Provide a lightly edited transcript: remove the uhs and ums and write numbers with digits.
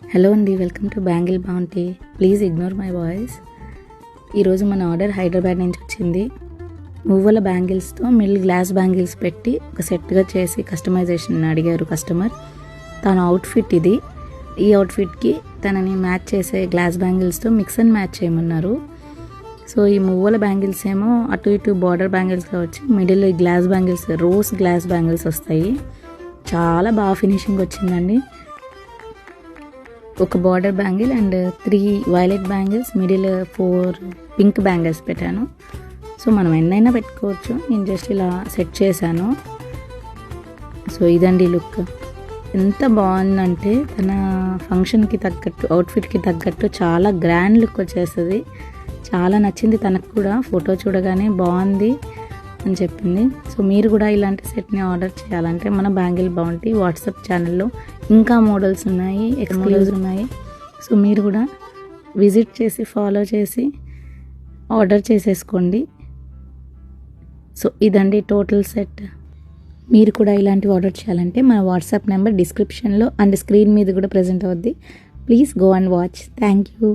Hello అండి, welcome to bangle bounty. Please ignore my voice. ఈరోజు మన ఆర్డర్ హైదరాబాద్ నుంచి వచ్చింది. మువ్వల బ్యాంగిల్స్తో మిడిల్ గ్లాస్ బ్యాంగిల్స్ పెట్టి ఒక సెట్గా చేసి కస్టమైజేషన్ అడిగారు కస్టమర్. తన అవుట్ఫిట్ ఇది. ఈ అవుట్ఫిట్కి తనని మ్యాచ్ చేసే గ్లాస్ బ్యాంగిల్స్తో మిక్స్ అండ్ మ్యాచ్ చేయమన్నారు. సో ఈ మువ్వల బ్యాంగిల్స్ ఏమో అటు ఇటు బార్డర్ బ్యాంగిల్స్గా వచ్చి middle glass bangles, rose glass bangles వస్తాయి. చాలా బాగా ఫినిషింగ్ వచ్చిందండి. ఒక border bangle and 3 violet bangles, middle 4 pink bangles పెట్టాను. సో మనం ఎన్నైనా పెట్టుకోవచ్చు. నేను జస్ట్ ఇలా సెట్ చేశాను. సో ఇదండి లుక్. ఎంత బాగుందంటే తన ఫంక్షన్కి తగ్గట్టు, అవుట్ఫిట్కి తగ్గట్టు చాలా గ్రాండ్ లుక్ వచ్చేస్తుంది. చాలా నచ్చింది తనకు కూడా. ఫోటో చూడగానే బాగుంది అని చెప్పింది. సో మీరు కూడా ఇలాంటి సెట్ని ఆర్డర్ చేయాలంటే మన బ్యాంగిల్ బౌంటీ వాట్సాప్ ఛానల్లో ఇంకా మోడల్స్ ఉన్నాయి, ఎక్స్క్లూజివ్ ఉన్నాయి. సో మీరు కూడా విజిట్ చేసి ఫాలో చేసి ఆర్డర్ చేసేసుకోండి. సో ఇదండి టోటల్ సెట్. మీరు కూడా ఇలాంటివి ఆర్డర్ చేయాలంటే మన వాట్సాప్ నెంబర్ డిస్క్రిప్షన్లో అండ్ స్క్రీన్ మీద కూడా ప్రెజెంట్ అవుద్ది. Please go and watch. Thank you.